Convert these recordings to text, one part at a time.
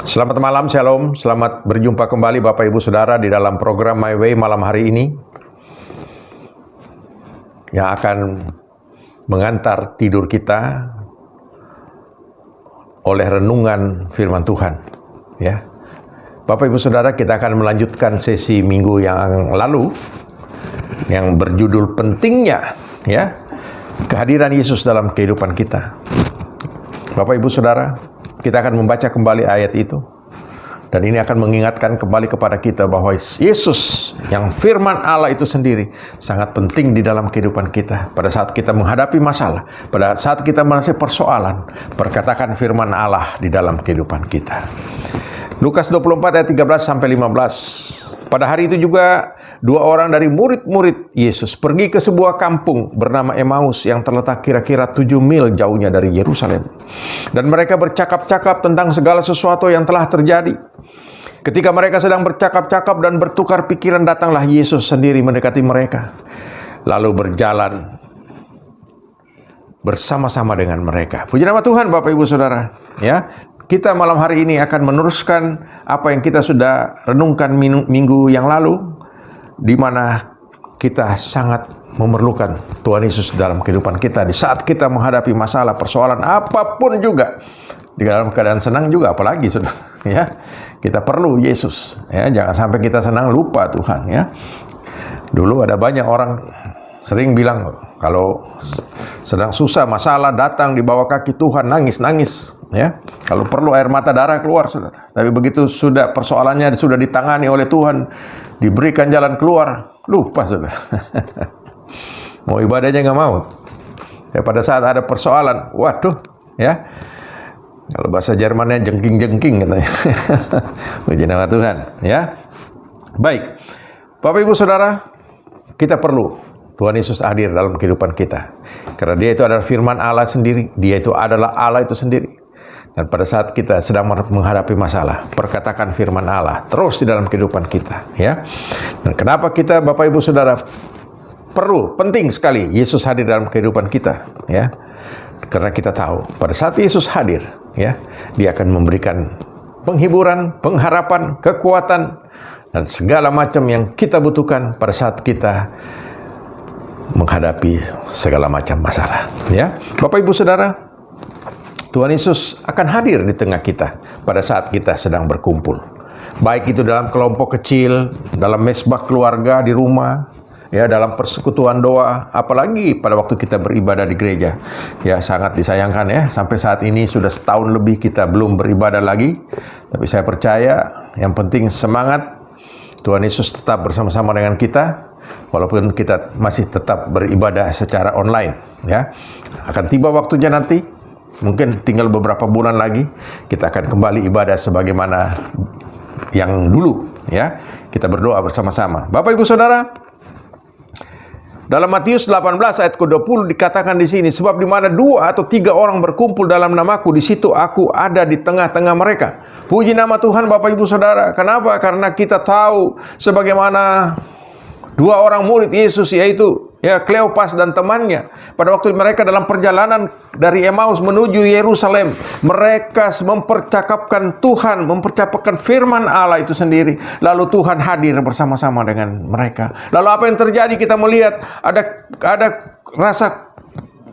Selamat malam, Shalom. Selamat berjumpa kembali Bapak Ibu Saudara di dalam program My Way malam hari ini yang akan mengantar tidur kita oleh renungan firman Tuhan. Ya, Bapak Ibu Saudara, kita akan melanjutkan sesi minggu yang lalu yang berjudul pentingnya kehadiran Yesus dalam kehidupan kita. Bapak Ibu Saudara, kita akan membaca kembali ayat itu. Dan ini akan mengingatkan kembali kepada kita bahwa Yesus yang firman Allah itu sendiri sangat penting di dalam kehidupan kita. Pada saat kita menghadapi masalah, pada saat kita merasa persoalan, perkatakan firman Allah di dalam kehidupan kita. Lukas 24 ayat 13-15. Pada hari itu juga dua orang dari murid-murid Yesus pergi ke sebuah kampung bernama Emmaus yang terletak kira-kira 7 mil jauhnya dari Yerusalem. Dan mereka bercakap-cakap tentang segala sesuatu yang telah terjadi. Ketika mereka sedang bercakap-cakap dan bertukar pikiran, datanglah Yesus sendiri mendekati mereka, lalu berjalan bersama-sama dengan mereka. Puji nama Tuhan, Bapak Ibu Saudara. Ya, kita malam hari ini akan meneruskan apa yang kita sudah renungkan minggu yang lalu, di mana kita sangat memerlukan Tuhan Yesus dalam kehidupan kita di saat kita menghadapi masalah, persoalan apapun juga. Di dalam keadaan senang juga apalagi, Saudara, ya. Kita perlu Yesus, ya. Jangan sampai kita senang lupa Tuhan, ya. Dulu ada banyak orang sering bilang kalau sedang susah, masalah datang di bawah kaki Tuhan, nangis, ya. Kalau perlu air mata darah keluar, Saudara. Tapi begitu sudah persoalannya sudah ditangani oleh Tuhan, diberikan jalan keluar, lupa, Saudara. Mau ibadahnya nggak mau. Ya, pada saat ada persoalan, waduh, ya. Kalau bahasa Jermannya jengking-jengking katanya. Puji nama Tuhan, ya. Baik, Bapak Ibu Saudara, kita perlu Tuhan Yesus hadir dalam kehidupan kita. Karena Dia itu adalah firman Allah sendiri, Dia itu adalah Allah itu sendiri. Dan pada saat kita sedang menghadapi masalah, perkatakan firman Allah terus di dalam kehidupan kita, ya. Dan kenapa kita, Bapak Ibu Saudara, penting sekali Yesus hadir dalam kehidupan kita, ya. Karena kita tahu pada saat Yesus hadir, ya, Dia akan memberikan penghiburan, pengharapan, kekuatan, dan segala macam yang kita butuhkan pada saat kita menghadapi segala macam masalah, ya. Bapak Ibu Saudara, Tuhan Yesus akan hadir di tengah kita pada saat kita sedang berkumpul. Baik itu dalam kelompok kecil, dalam mesbah keluarga di rumah, ya, dalam persekutuan doa, apalagi pada waktu kita beribadah di gereja. Ya, sangat disayangkan, ya, sampai saat ini sudah setahun lebih kita belum beribadah lagi. Tapi saya percaya yang penting semangat, Tuhan Yesus tetap bersama-sama dengan kita, walaupun kita masih tetap beribadah secara online, ya. Akan tiba waktunya nanti, mungkin tinggal beberapa bulan lagi, kita akan kembali ibadah sebagaimana yang dulu, ya. Kita berdoa bersama-sama. Bapak Ibu Saudara, dalam Matius 18 ayat ke-20 dikatakan di sini, sebab di mana 2 atau 3 orang berkumpul dalam namaku, di situ aku ada di tengah-tengah mereka. Puji nama Tuhan, Bapak Ibu Saudara. Kenapa? Karena kita tahu sebagaimana 2 orang murid Yesus, yaitu Kleopas dan temannya, pada waktu mereka dalam perjalanan dari Emmaus menuju Yerusalem, mereka mempercakapkan Tuhan, mempercakapkan firman Allah itu sendiri. Lalu Tuhan hadir bersama-sama dengan mereka. Lalu apa yang terjadi? Kita melihat ada rasa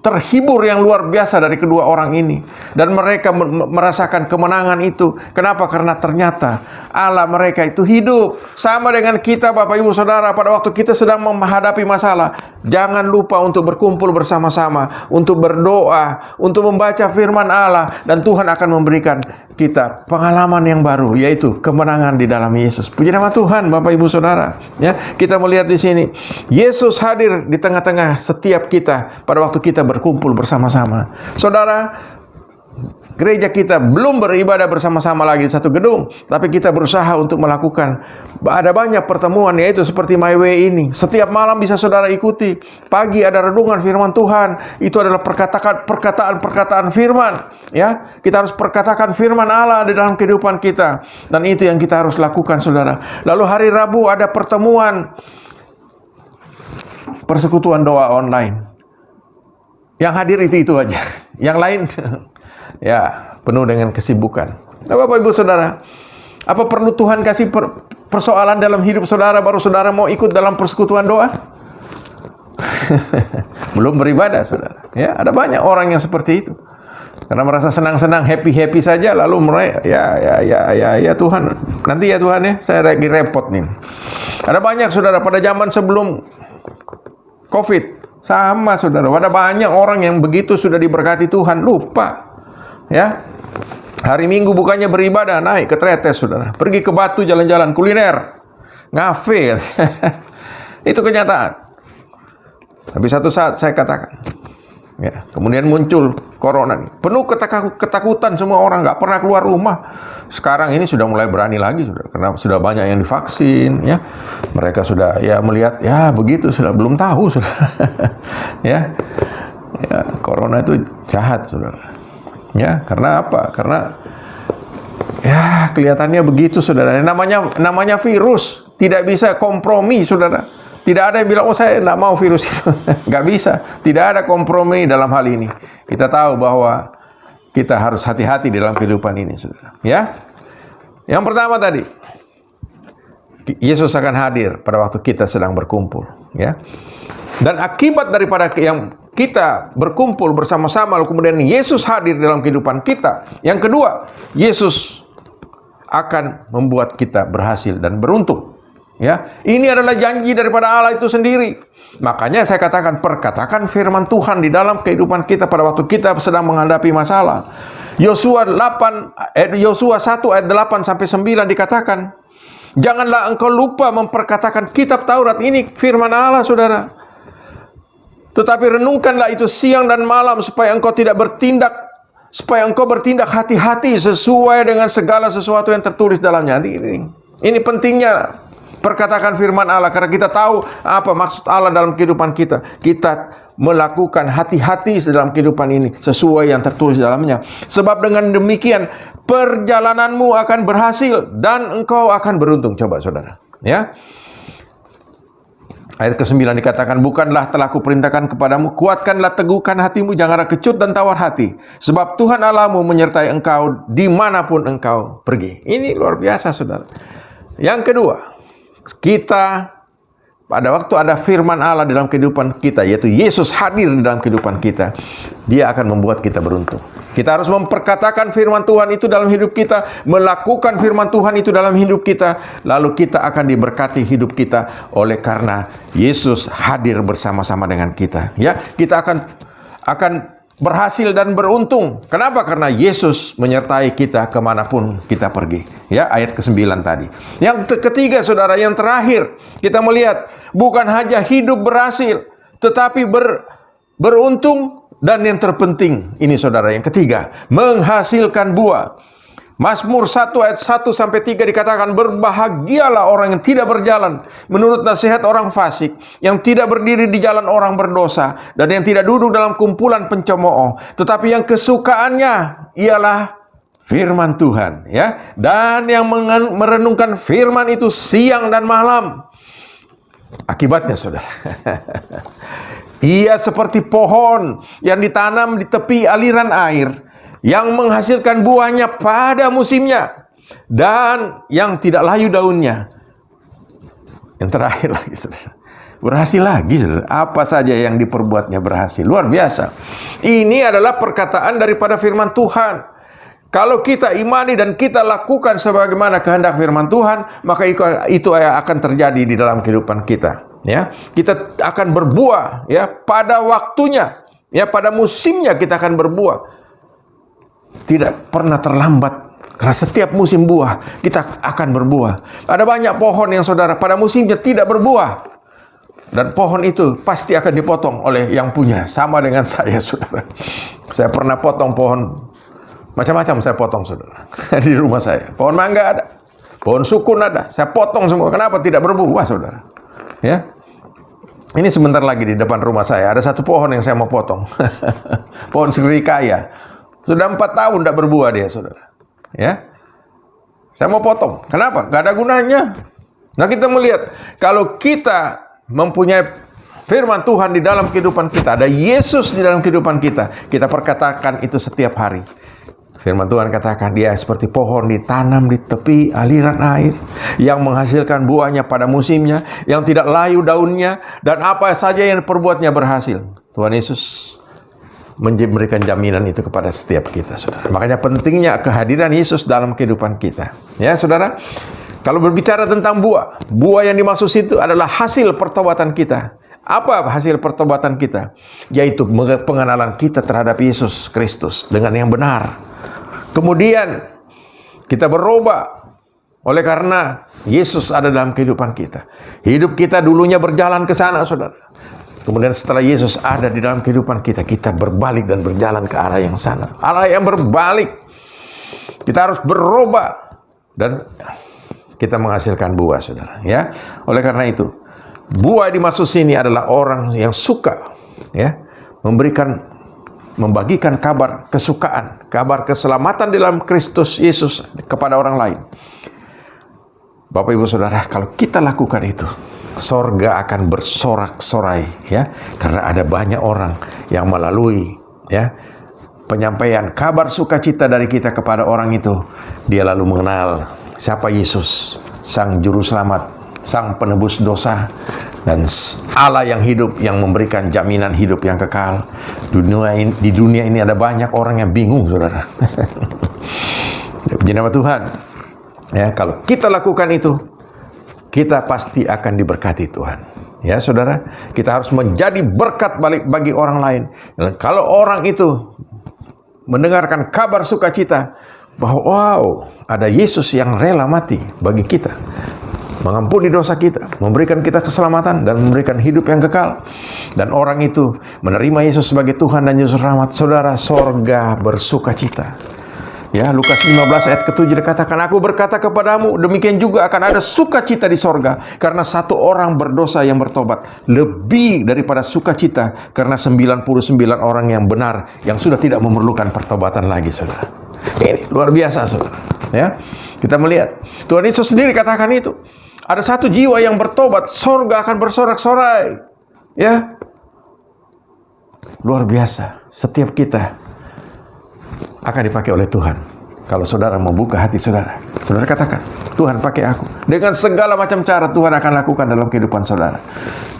terhibur yang luar biasa dari kedua orang ini. Dan mereka merasakan kemenangan itu. Kenapa? Karena ternyata Allah mereka itu hidup. Sama dengan kita, Bapak Ibu Saudara, pada waktu kita sedang menghadapi masalah, jangan lupa untuk berkumpul bersama-sama, untuk berdoa, untuk membaca firman Allah. Dan Tuhan akan memberikan kita pengalaman yang baru, yaitu kemenangan di dalam Yesus. Puji nama Tuhan, Bapak Ibu Saudara. Ya, kita melihat di sini, Yesus hadir di tengah-tengah setiap kita pada waktu kita berkumpul bersama-sama. Saudara, gereja kita belum beribadah bersama-sama lagi di satu gedung, tapi kita berusaha untuk melakukan. Ada banyak pertemuan, yaitu seperti My Way ini. Setiap malam bisa saudara ikuti. Pagi ada renungan firman Tuhan. Itu adalah perkataan-perkataan firman. Ya, kita harus perkatakan firman Allah di dalam kehidupan kita. Dan itu yang kita harus lakukan, saudara. Lalu hari Rabu ada pertemuan persekutuan doa online. Yang hadir itu aja. Yang lain ya penuh dengan kesibukan. Nah, Bapak Ibu Saudara, apa perlu Tuhan kasih persoalan dalam hidup saudara baru saudara mau ikut dalam persekutuan doa? Belum beribadah, saudara. Ya, ada banyak orang yang seperti itu. Karena merasa senang-senang, happy-happy saja, lalu mereka, ya Tuhan, nanti ya Tuhan ya, saya lagi repot nih. Ada banyak saudara pada zaman sebelum COVID, sama saudara. Ada banyak orang yang begitu sudah diberkati Tuhan, lupa. Ya, hari Minggu bukannya beribadah, naik ke Tretes saudara. Pergi ke Batu jalan-jalan, kuliner, ngafe. Itu kenyataan. Tapi satu saat saya katakan, ya, kemudian muncul corona nih. Penuh ketakutan semua orang, nggak pernah keluar rumah. Sekarang ini sudah mulai berani lagi, sudah, karena sudah banyak yang divaksin, ya. Mereka sudah ya melihat, ya begitu, sudah belum tahu, sudah. Ya, corona itu jahat, saudara. Ya, karena apa? Karena ya kelihatannya begitu, saudara. Namanya virus, tidak bisa kompromi, saudara. Tidak ada yang bilang, oh saya tidak mau virus itu. Nggak bisa. Tidak ada kompromi dalam hal ini. Kita tahu bahwa kita harus hati-hati dalam kehidupan ini, saudara. Ya. Yang pertama tadi, Yesus akan hadir pada waktu kita sedang berkumpul. Ya. Dan akibat daripada yang kita berkumpul bersama-sama, lalu kemudian Yesus hadir dalam kehidupan kita. Yang kedua, Yesus akan membuat kita berhasil dan beruntung. Ya, ini adalah janji daripada Allah itu sendiri. Makanya saya katakan, perkatakan firman Tuhan di dalam kehidupan kita pada waktu kita sedang menghadapi masalah. Yosua 1 ayat 8 sampai 9 dikatakan, janganlah engkau lupa memperkatakan kitab Taurat, ini firman Allah, saudara. Tetapi renungkanlah itu siang dan malam supaya engkau bertindak hati-hati sesuai dengan segala sesuatu yang tertulis dalamnya. Ini pentingnya perkatakan firman Allah, karena kita tahu apa maksud Allah dalam kehidupan kita. Kita melakukan hati-hati dalam kehidupan ini sesuai yang tertulis dalamnya. Sebab dengan demikian perjalananmu akan berhasil dan engkau akan beruntung. Coba saudara, ya. Ayat ke-9 dikatakan, bukanlah telah kuperintahkan kepadamu, kuatkanlah, teguhkan hatimu, janganlah kecut dan tawar hati. Sebab Tuhan Allahmu menyertai engkau dimanapun engkau pergi. Ini luar biasa, saudara. Yang kedua, kita pada waktu ada firman Allah dalam kehidupan kita, yaitu Yesus hadir di dalam kehidupan kita, Dia akan membuat kita beruntung. Kita harus memperkatakan firman Tuhan itu dalam hidup kita, melakukan firman Tuhan itu dalam hidup kita, lalu kita akan diberkati hidup kita oleh karena Yesus hadir bersama-sama dengan kita. Ya, kita akan berhasil dan beruntung. Kenapa? Karena Yesus menyertai kita kemanapun kita pergi. Ya, ayat ke-9 tadi. Yang ketiga, saudara, yang terakhir, kita melihat bukan hanya hidup berhasil, tetapi beruntung, dan yang terpenting, ini saudara, yang ketiga, menghasilkan buah. Mazmur 1 ayat 1 sampai 3 dikatakan, berbahagialah orang yang tidak berjalan menurut nasihat orang fasik, yang tidak berdiri di jalan orang berdosa, dan yang tidak duduk dalam kumpulan pencemooh, tetapi yang kesukaannya ialah firman Tuhan, ya, dan yang merenungkan firman itu siang dan malam. Akibatnya, saudara, ia seperti pohon yang ditanam di tepi aliran air, yang menghasilkan buahnya pada musimnya, dan yang tidak layu daunnya. Yang terakhir lagi, saudara, berhasil lagi, saudara. Apa saja yang diperbuatnya berhasil. Luar biasa. Ini adalah perkataan daripada firman Tuhan. Kalau kita imani dan kita lakukan sebagaimana kehendak firman Tuhan, maka itu akan terjadi di dalam kehidupan kita. Ya, kita akan berbuah, ya, pada waktunya, ya, pada musimnya kita akan berbuah. Tidak pernah terlambat, karena setiap musim buah kita akan berbuah. Ada banyak pohon yang, saudara, pada musimnya tidak berbuah, dan pohon itu pasti akan dipotong oleh yang punya. Sama dengan saya, saudara. Saya pernah potong pohon macam-macam, saya potong, saudara, di rumah saya. Pohon mangga ada, pohon sukun ada, saya potong semua. Kenapa? Tidak berbuah, saudara. Ya, ini sebentar lagi di depan rumah saya ada satu pohon yang saya mau potong. Pohon serikaya. Sudah 4 tahun tidak berbuah dia, saudara. Ya, saya mau potong. Kenapa? Gak ada gunanya. Nah, kita melihat kalau kita mempunyai firman Tuhan di dalam kehidupan kita, ada Yesus di dalam kehidupan kita, kita perkatakan itu setiap hari. Firman Tuhan katakan dia seperti pohon ditanam di tepi aliran air, yang menghasilkan buahnya pada musimnya, yang tidak layu daunnya, dan apa saja yang diperbuatnya berhasil. Tuhan Yesus memberikan jaminan itu kepada setiap kita, saudara. Makanya pentingnya kehadiran Yesus dalam kehidupan kita. Ya, saudara. Kalau berbicara tentang buah, buah yang dimaksud itu adalah hasil pertobatan kita. Apa hasil pertobatan kita? Yaitu pengenalan kita terhadap Yesus Kristus dengan yang benar. Kemudian kita berubah oleh karena Yesus ada dalam kehidupan kita. Hidup kita dulunya berjalan ke sana, saudara. Kemudian setelah Yesus ada di dalam kehidupan kita, kita berbalik dan berjalan ke arah yang sana. Arah yang berbalik. Kita harus berubah dan kita menghasilkan buah, saudara. Ya, oleh karena itu, buah dimaksud sini adalah orang yang suka, ya, membagikan kabar kesukaan, kabar keselamatan dalam Kristus Yesus kepada orang lain. Bapak Ibu Saudara, kalau kita lakukan itu, sorga akan bersorak-sorai, ya, karena ada banyak orang yang melalui, ya, penyampaian kabar sukacita dari kita kepada orang itu, dia lalu mengenal siapa Yesus, Sang Juru Selamat, Sang Penebus dosa, dan Allah yang hidup, yang memberikan jaminan hidup yang kekal. Di dunia ini ada banyak orang yang bingung, saudara. Puji nama Tuhan. Ya, kalau kita lakukan itu, kita pasti akan diberkati Tuhan. Ya, saudara, kita harus menjadi berkat bagi orang lain. Dan kalau orang itu mendengarkan kabar sukacita bahwa wow, ada Yesus yang rela mati bagi kita, mengampuni dosa kita, memberikan kita keselamatan, dan memberikan hidup yang kekal, dan orang itu menerima Yesus sebagai Tuhan dan Juru Selamat, saudara, sorga bersukacita. Ya, Lukas 15 ayat ke-7 dikatakan, aku berkata kepadamu, demikian juga akan ada sukacita di sorga, karena satu orang berdosa yang bertobat, lebih daripada sukacita karena 99 orang yang benar, yang sudah tidak memerlukan pertobatan lagi, saudara. Ini luar biasa, saudara. Ya, kita melihat Tuhan Yesus sendiri katakan itu. Ada satu jiwa yang bertobat, sorga akan bersorak-sorai. Ya, luar biasa. Setiap kita akan dipakai oleh Tuhan. Kalau saudara membuka hati saudara, saudara katakan, Tuhan pakai aku. Dengan segala macam cara Tuhan akan lakukan dalam kehidupan saudara.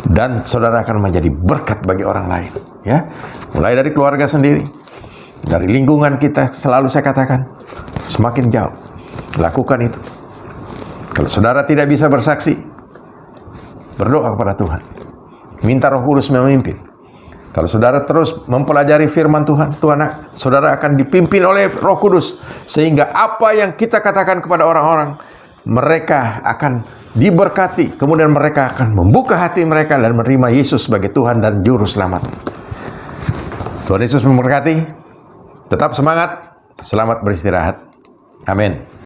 Dan saudara akan menjadi berkat bagi orang lain. Ya, mulai dari keluarga sendiri, dari lingkungan kita, selalu saya katakan, semakin jauh. Lakukan itu. Kalau saudara tidak bisa bersaksi, berdoa kepada Tuhan. Minta Roh Kudus memimpin. Kalau saudara terus mempelajari firman Tuhan, saudara akan dipimpin oleh Roh Kudus. Sehingga apa yang kita katakan kepada orang-orang, mereka akan diberkati. Kemudian mereka akan membuka hati mereka dan menerima Yesus sebagai Tuhan dan Juru Selamat. Tuhan Yesus memberkati. Tetap semangat. Selamat beristirahat. Amin.